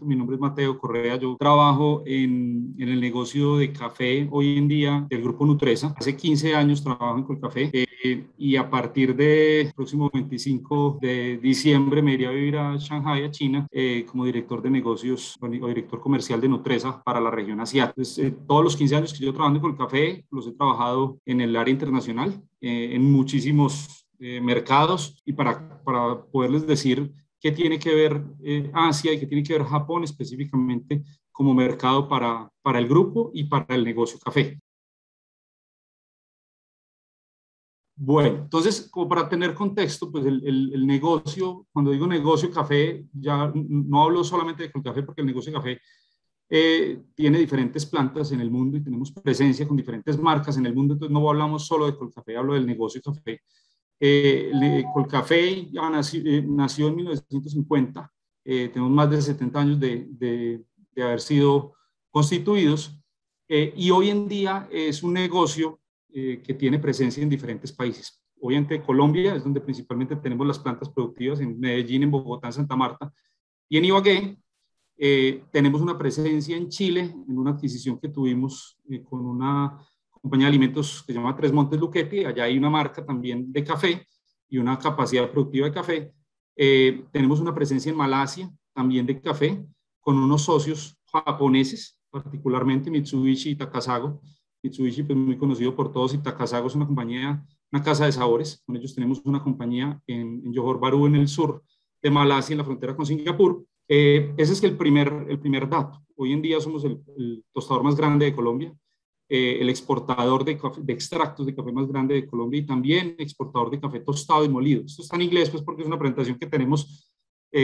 presento, mi nombre es Mateo Correa, yo trabajo en el negocio de café hoy en día del grupo Nutresa. Hace 15 años trabajo en Colcafé y a partir del próximo 25 de diciembre me iré a vivir a Shanghai, a China, como director de negocios o director comercial de Nutresa para la región asiática. Entonces, todos los 15 años que yo trabajo en Colcafé los he trabajado en el área internacional, en muchísimos mercados, y para poderles decir qué tiene que ver Asia y qué tiene que ver Japón específicamente como mercado para el grupo y para el negocio café. Bueno, entonces, como para tener contexto, pues el negocio, cuando digo negocio café, ya no hablo solamente de café, porque el negocio de café tiene diferentes plantas en el mundo y tenemos presencia con diferentes marcas en el mundo, entonces no hablamos solo de Colcafé, hablo del negocio café. Colcafé ya nació en 1950, tenemos más de 70 años de haber sido constituidos, y hoy en día es un negocio que tiene presencia en diferentes países. Obviamente Colombia es donde principalmente tenemos las plantas productivas, en Medellín, en Bogotá, en Santa Marta y en Ibagué. Tenemos una presencia en Chile, en una adquisición que tuvimos con una compañía de alimentos que se llama Tres Montes Luquetti. Allá hay una marca también de café y una capacidad productiva de café. Tenemos una presencia en Malasia, también de café, con unos socios japoneses, particularmente Mitsubishi y Takasago. Mitsubishi, pues muy conocido por todos, y Takasago es una compañía, una casa de sabores. Con ellos tenemos una compañía en Johor Bahru, en el sur de Malasia, en la frontera con Singapur. Ese es el primer dato. Hoy en día somos el tostador más grande de Colombia, el exportador de extractos de café más grande de Colombia, y también exportador de café tostado y molido. Esto está en inglés, pues, porque es una presentación que tenemos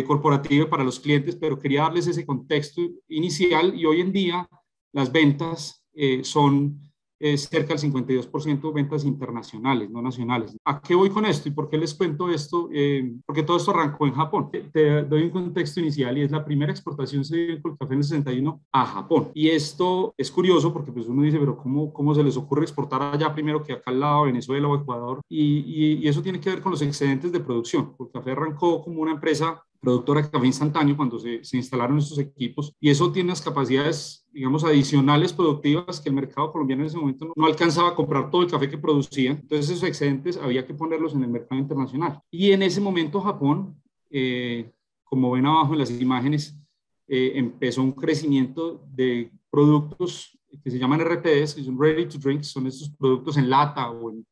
corporativa para los clientes, pero quería darles ese contexto inicial. Y hoy en día las ventas son cerca del 52% ventas internacionales, no nacionales. ¿A qué voy con esto y por qué les cuento esto? Porque todo esto arrancó en Japón. Te doy un contexto inicial, y es la primera exportación se dio en Colcafé en el 61 a Japón. Y esto es curioso porque pues uno dice, pero ¿cómo se les ocurre exportar allá primero que acá al lado, Venezuela o Ecuador? Y eso tiene que ver con los excedentes de producción. Colcafé arrancó como una empresa productora de café instantáneo cuando se instalaron estos equipos, y eso tiene unas capacidades, digamos, adicionales productivas que el mercado colombiano en ese momento no alcanzaba a comprar todo el café que producía. Entonces esos excedentes había que ponerlos en el mercado internacional, y en ese momento Japón, como ven abajo en las imágenes, empezó un crecimiento de productos que se llaman RTDs, que son Ready to Drink, son estos productos en lata o en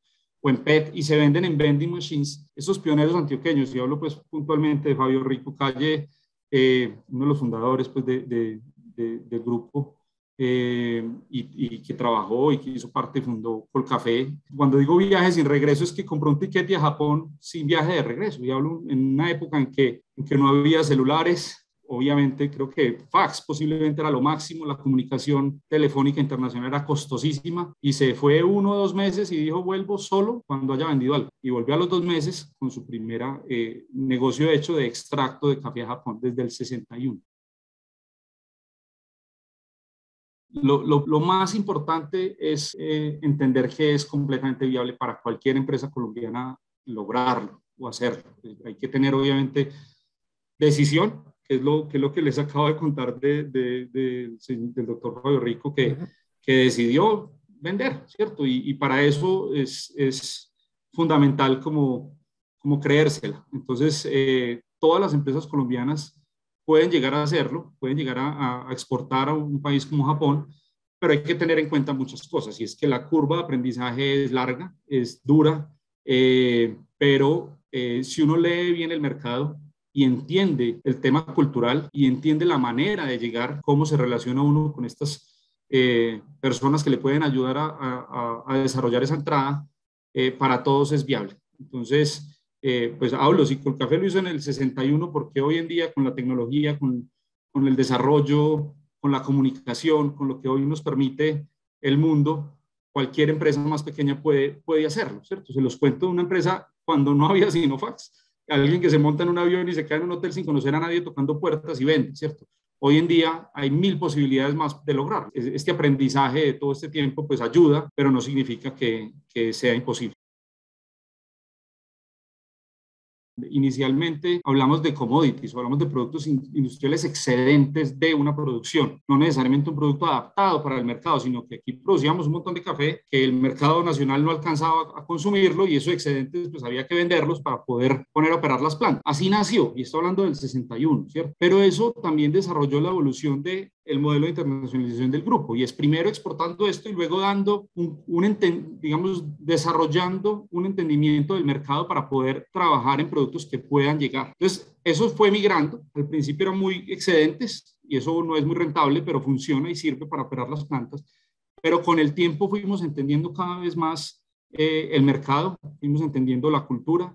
PET, y se venden en vending machines. Esos pioneros antioqueños, y hablo pues puntualmente de Fabio Rico Calle, uno de los fundadores pues del grupo, y que trabajó y que hizo parte, fundó Colcafé. Cuando digo viaje sin regreso es que compró un tiquete a Japón sin viaje de regreso, y hablo en una época en que no había celulares. Obviamente, creo que fax posiblemente era lo máximo, la comunicación telefónica internacional era costosísima, y se fue 1 o 2 meses y dijo, vuelvo solo cuando haya vendido algo. Y volvió a los 2 meses con su primera negocio hecho de extracto de café a Japón desde el 61. Lo más importante es entender que es completamente viable para cualquier empresa colombiana lograrlo o hacerlo. Hay que tener, obviamente, decisión, que es lo que les acabo de contar del doctor Fabio Rico, que decidió vender, ¿cierto? Y para eso es fundamental como creérsela. Entonces, todas las empresas colombianas pueden llegar a hacerlo, pueden llegar a exportar a un país como Japón, pero hay que tener en cuenta muchas cosas, y es que la curva de aprendizaje es larga, es dura, pero si uno lee bien el mercado y entiende el tema cultural y entiende la manera de llegar, cómo se relaciona uno con estas personas que le pueden ayudar a desarrollar esa entrada, para todos es viable. Entonces, pues hablo, si Colcafé lo hizo en el 61, porque hoy en día con la tecnología, con el desarrollo, con la comunicación, con lo que hoy nos permite el mundo, cualquier empresa más pequeña puede hacerlo, ¿cierto? Se los cuento de una empresa cuando no había sino fax. Alguien que se monta en un avión y se queda en un hotel sin conocer a nadie tocando puertas y vende, ¿cierto? Hoy en día hay 1000 posibilidades más de lograr. Este aprendizaje de todo este tiempo pues ayuda, pero no significa que sea imposible. Inicialmente hablamos de commodities o hablamos de productos industriales excedentes de una producción, no necesariamente un producto adaptado para el mercado, sino que aquí producíamos un montón de café que el mercado nacional no alcanzaba a consumirlo y esos excedentes pues había que venderlos para poder poner a operar las plantas. Así nació, y estoy hablando del 61, ¿cierto? Pero eso también desarrolló la evolución de el modelo de internacionalización del grupo, y es primero exportando esto y luego dando digamos, desarrollando un entendimiento del mercado para poder trabajar en productos que puedan llegar. Entonces, eso fue migrando. Al principio eran muy excedentes y eso no es muy rentable, pero funciona y sirve para operar las plantas. Pero con el tiempo fuimos entendiendo cada vez más el mercado, fuimos entendiendo la cultura,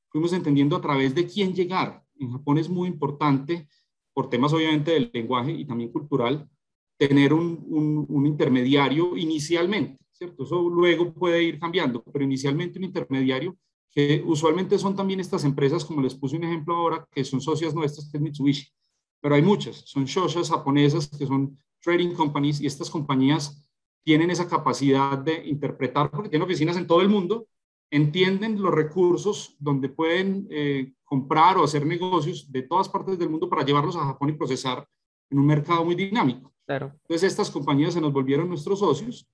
fuimos entendiendo a través de quién llegar. En Japón es muy importante, por temas obviamente del lenguaje y también cultural, tener un intermediario inicialmente, ¿cierto? Eso luego puede ir cambiando, pero inicialmente un intermediario que usualmente son también estas empresas, como les puse un ejemplo ahora, que son socias nuestras, que es Mitsubishi, pero hay muchas, son shoshas japonesas que son trading companies, y estas compañías tienen esa capacidad de interpretar, porque tienen oficinas en todo el mundo, entienden los recursos donde pueden comprar o hacer negocios de todas partes del mundo para llevarlos a Japón y procesar en un mercado muy dinámico. Claro. Entonces estas compañías se nos volvieron nuestros socios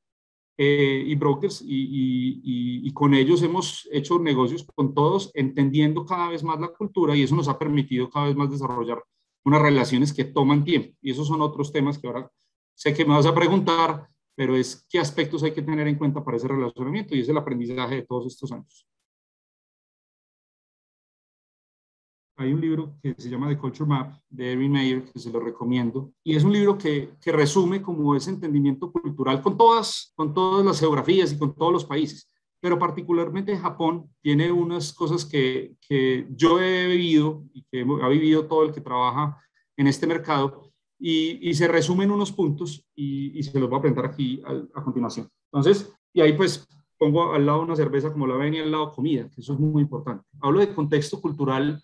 y brokers, y con ellos hemos hecho negocios con todos, entendiendo cada vez más la cultura, y eso nos ha permitido cada vez más desarrollar unas relaciones que toman tiempo. Y esos son otros temas que ahora sé que me vas a preguntar, pero es qué aspectos hay que tener en cuenta para ese relacionamiento, y es el aprendizaje de todos estos años. Hay un libro que se llama The Culture Map de Erin Meyer, que se lo recomiendo, y es un libro que resume como ese entendimiento cultural con todas las geografías y con todos los países, pero particularmente Japón tiene unas cosas que yo he vivido y que ha vivido todo el que trabaja en este mercado, y se resumen unos puntos y se los voy a presentar aquí a continuación. Entonces, y ahí pues pongo al lado una cerveza como la ven y al lado comida, que eso es muy importante. Hablo de contexto cultural.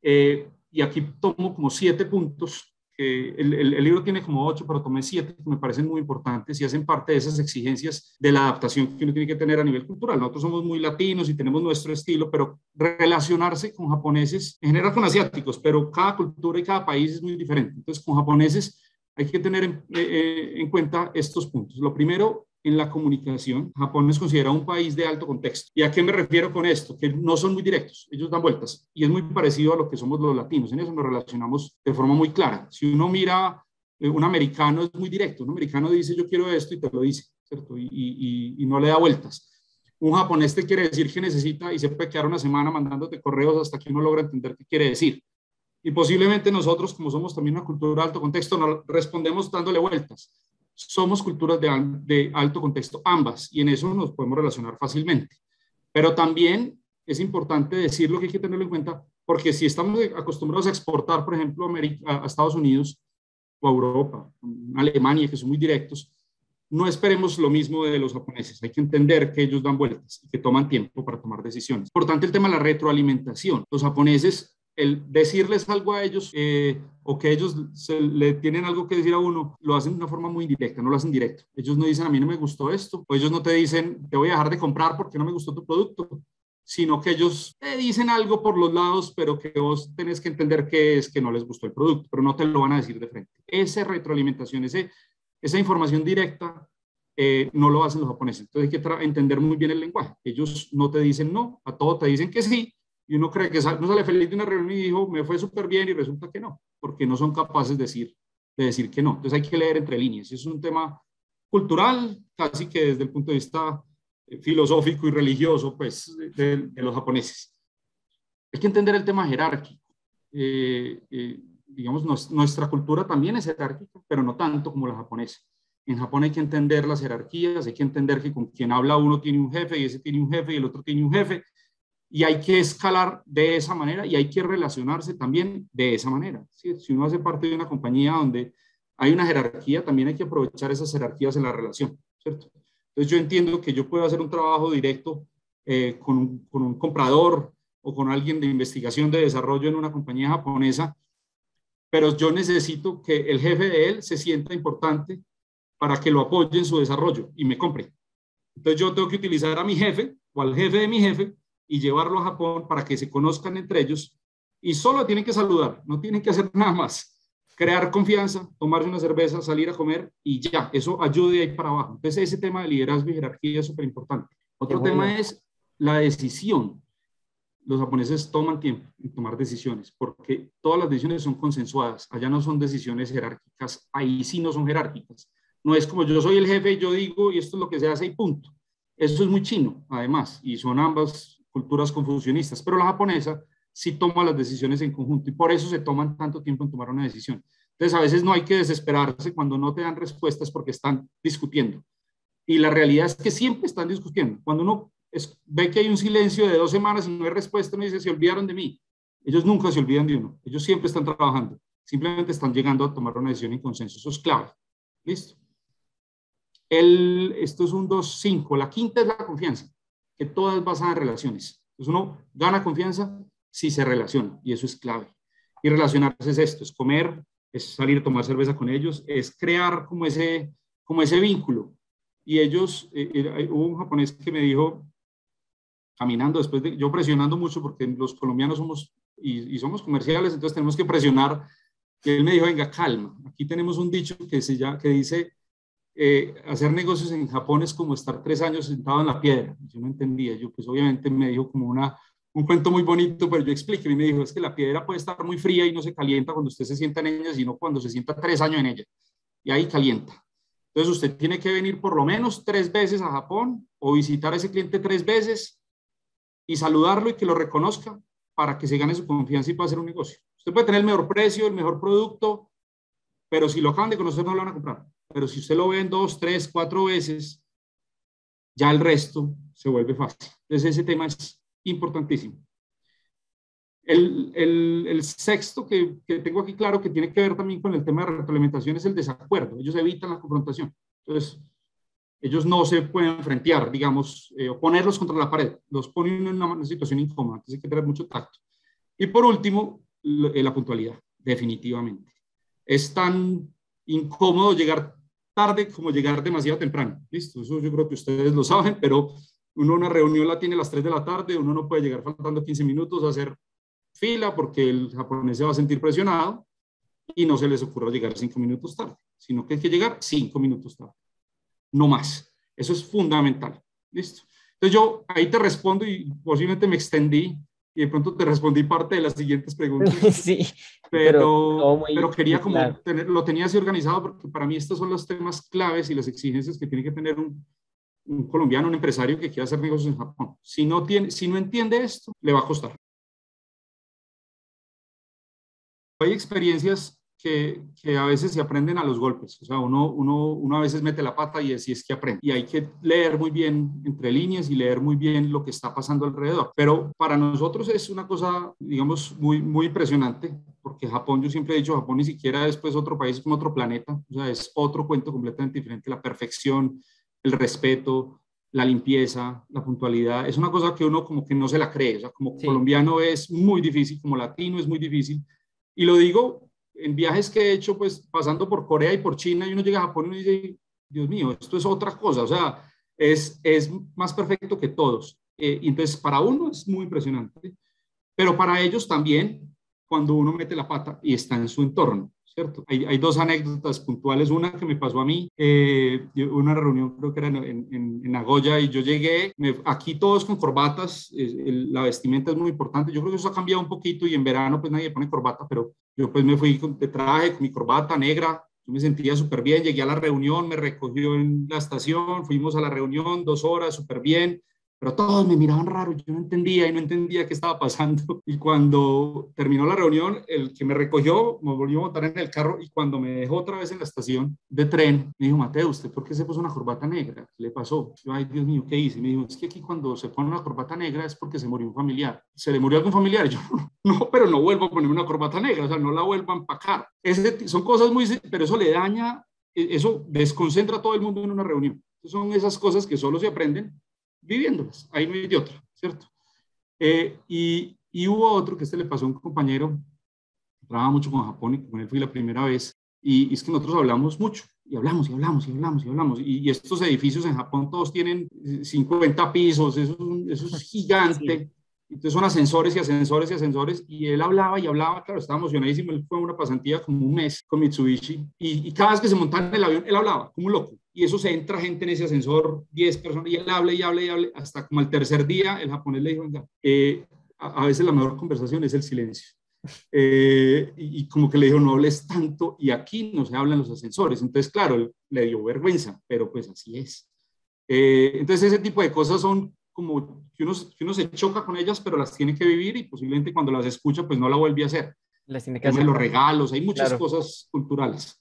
Y aquí tomo como 7 puntos. El libro tiene como 8, pero tomé 7 que me parecen muy importantes y hacen parte de esas exigencias de la adaptación que uno tiene que tener a nivel cultural. Nosotros somos muy latinos y tenemos nuestro estilo, pero relacionarse con japoneses, en general con asiáticos, pero cada cultura y cada país es muy diferente. Entonces, con japoneses hay que tener en cuenta estos puntos. Lo primero, en la comunicación, Japón es considerado un país de alto contexto. ¿Y a qué me refiero con esto? Que no son muy directos, ellos dan vueltas, y es muy parecido a lo que somos los latinos. En eso nos relacionamos de forma muy clara. Si uno mira, un americano es muy directo, un americano dice yo quiero esto y te lo dice, ¿cierto? Y no le da vueltas. Un japonés te quiere decir que necesita y se puede quedar una semana mandándote correos hasta que uno logra entender qué quiere decir. Y posiblemente nosotros, como somos también una cultura de alto contexto, no respondemos dándole vueltas. Somos culturas de alto contexto, ambas, y en eso nos podemos relacionar fácilmente. Pero también es importante decir lo que hay que tenerlo en cuenta, porque si estamos acostumbrados a exportar, por ejemplo, a Estados Unidos o a Europa, a Alemania, que son muy directos, no esperemos lo mismo de los japoneses. Hay que entender que ellos dan vueltas y que toman tiempo para tomar decisiones. Importante el tema de la retroalimentación. Los japoneses, el decirles algo a ellos o que ellos le tienen algo que decir a uno, lo hacen de una forma muy indirecta, no lo hacen directo. Ellos no dicen a mí no me gustó esto, o ellos no te dicen te voy a dejar de comprar porque no me gustó tu producto, sino que ellos te dicen algo por los lados, pero que vos tenés que entender que es que no les gustó el producto, pero no te lo van a decir de frente. Esa retroalimentación, esa información directa, no lo hacen los japoneses. Entonces hay que entender muy bien el lenguaje. Ellos no te dicen no, a todo te dicen que sí, y uno cree que no sale feliz de una reunión y dijo, me fue súper bien, y resulta que no, porque no son capaces de decir que no. Entonces hay que leer entre líneas. Es un tema cultural, casi que desde el punto de vista filosófico y religioso, pues, de los japoneses. Hay que entender el tema jerárquico. Digamos, nuestra cultura también es jerárquica, pero no tanto como la japonesa. En Japón hay que entender las jerarquías, hay que entender que con quien habla uno tiene un jefe, y ese tiene un jefe, y el otro tiene un jefe, y hay que escalar de esa manera y hay que relacionarse también de esa manera. ¿Sí? Si uno hace parte de una compañía donde hay una jerarquía, también hay que aprovechar esas jerarquías en la relación, ¿cierto? Entonces yo entiendo que yo puedo hacer un trabajo directo con un comprador o con alguien de investigación de desarrollo en una compañía japonesa, pero yo necesito que el jefe de él se sienta importante para que lo apoye en su desarrollo y me compre. Entonces yo tengo que utilizar a mi jefe o al jefe de mi jefe y llevarlo a Japón para que se conozcan entre ellos y solo tienen que saludar, no tienen que hacer nada más. Crear confianza, tomarse una cerveza, salir a comer y ya, eso ayuda de ahí para abajo. Entonces ese tema de liderazgo y jerarquía es súper importante. Qué Otro bueno. tema es la decisión. Los japoneses toman tiempo en tomar decisiones porque todas las decisiones son consensuadas. Allá no son decisiones jerárquicas, ahí sí no son jerárquicas. No es como yo soy el jefe y yo digo y esto es lo que se hace y punto. Eso es muy chino, además, y son ambas culturas confucionistas, pero la japonesa sí toma las decisiones en conjunto y por eso se toman tanto tiempo en tomar una decisión. Entonces, a veces no hay que desesperarse cuando no te dan respuestas porque están discutiendo. Y la realidad es que siempre están discutiendo. Cuando uno ve que hay un silencio de 2 semanas y no hay respuesta, uno dice, se olvidaron de mí. Ellos nunca se olvidan de uno. Ellos siempre están trabajando. Simplemente están llegando a tomar una decisión en consenso. Eso es clave. ¿Listo? Esto es un 2-5. La quinta es la confianza, que toda es basada en relaciones. Entonces uno gana confianza si se relaciona, y eso es clave. Y relacionarse es esto, es comer, es salir a tomar cerveza con ellos, es crear como ese vínculo. Y ellos, hubo un japonés que me dijo, caminando después de, yo presionando mucho, porque los colombianos somos, y somos comerciales, entonces tenemos que presionar, y él me dijo, venga, calma, aquí tenemos un dicho que dice, hacer negocios en Japón es como estar 3 años sentado en la piedra. Yo no entendía, yo pues obviamente me dijo como un cuento muy bonito, pero yo expliqué y me dijo, es que la piedra puede estar muy fría y no se calienta cuando usted se sienta en ella, sino cuando se sienta 3 años en ella, y ahí calienta. Entonces usted tiene que venir por lo menos 3 veces a Japón o visitar a ese cliente 3 veces y saludarlo y que lo reconozca para que se gane su confianza y pueda hacer un negocio. Usted puede tener el mejor precio, el mejor producto, pero si lo acaban de conocer no lo van a comprar. Pero si usted lo ve en 2, 3, 4 veces, ya el resto se vuelve fácil. Entonces ese tema es importantísimo. El sexto que tengo aquí claro que tiene que ver también con el tema de retroalimentación es el desacuerdo. Ellos evitan la confrontación. Entonces, ellos no se pueden frentear, digamos, o ponerlos contra la pared. Los ponen en una situación incómoda. Entonces hay que tener mucho tacto. Y por último, la puntualidad, definitivamente. Es tan incómodo llegar tarde como llegar demasiado temprano. Listo, eso yo creo que ustedes lo saben, pero uno una reunión la tiene a las 3 de la tarde, uno no puede llegar faltando 15 minutos a hacer fila porque el japonés se va a sentir presionado y no se les ocurra llegar 5 minutos tarde, sino que hay que llegar 5 minutos tarde, no más. Eso es fundamental. Listo. Entonces yo ahí te respondo y posiblemente me extendí y de pronto te respondí parte de las siguientes preguntas, Sí, pero todo pero muy, quería muy como claro. lo tenía así organizado porque para mí estos son los temas claves y las exigencias que tiene que tener un colombiano, un empresario que quiera hacer negocios en Japón. Si no entiende esto, le va a costar. Hay experiencias que a veces se aprenden a los golpes, o sea, uno a veces mete la pata y así es que aprende. Y hay que leer muy bien entre líneas y leer muy bien lo que está pasando alrededor. Pero para nosotros es una cosa, digamos, muy, muy impresionante, porque Japón, yo siempre he dicho, Japón ni siquiera es pues otro país como otro planeta, o sea, es otro cuento completamente diferente, la perfección, el respeto, la limpieza, la puntualidad, es una cosa que uno como que no se la cree, o sea, como Sí, colombiano es muy difícil, como latino es muy difícil, y lo digo en viajes que he hecho, pues pasando por Corea y por China, y uno llega a Japón y uno dice, Dios mío, esto es otra cosa, o sea, es más perfecto que todos. Y entonces, para uno es muy impresionante, pero para ellos también, cuando uno mete la pata y está en su entorno, ¿cierto? Hay 2 anécdotas puntuales, una que me pasó a mí, una reunión creo que era en Nagoya y yo llegué, aquí todos con corbatas, la vestimenta es muy importante, yo creo que eso ha cambiado un poquito y en verano pues nadie pone corbata, pero yo pues me fui de traje, con mi corbata negra, yo me sentía súper bien, llegué a la reunión, me recogió en la estación, fuimos a la reunión, 2 horas, súper bien, pero todos me miraban raro, yo no entendía y no entendía qué estaba pasando. Y cuando terminó la reunión, el que me recogió me volvió a montar en el carro y cuando me dejó otra vez en la estación de tren, me dijo, Mateo, ¿usted por qué se puso una corbata negra? ¿Qué le pasó? Yo, ay, Dios mío, ¿qué hice? Me dijo, es que aquí cuando se pone una corbata negra es porque se murió un familiar. ¿Se le murió algún familiar? Yo, no, pero no vuelvo a poner una corbata negra, o sea, no la vuelvo a empacar. Son cosas muy, pero eso le daña, eso desconcentra a todo el mundo en una reunión. Son esas cosas que solo se aprenden viviéndolas, ahí no hay de otra, ¿cierto? Y hubo otro que le pasó a un compañero, trabajaba mucho con Japón y con él fui la primera vez, y es que nosotros hablamos mucho, y hablamos, y hablamos, y hablamos, y hablamos. Y estos edificios en Japón todos tienen 50 pisos, eso es gigante. Sí. Entonces son ascensores y ascensores y ascensores. Y él hablaba y hablaba, claro, estaba emocionadísimo. Él fue a una pasantía como un mes con Mitsubishi. Y cada vez que se montaba en el avión, él hablaba como un loco. Y eso se entra gente en ese ascensor, 10 personas, y él habla y habla y habla. Hasta como el tercer día, el japonés le dijo, venga, a veces la mejor conversación es el silencio. Y como que le dijo, no hables tanto, y aquí no se hablan los ascensores. Entonces, claro, le dio vergüenza, pero pues así es. Entonces, ese tipo de cosas son como que uno se choca con ellas, pero las tiene que vivir y posiblemente cuando las escucha, pues no la vuelve a hacer. Las tiene El que tema de los aceptar. regalos, hay muchas Claro. cosas culturales.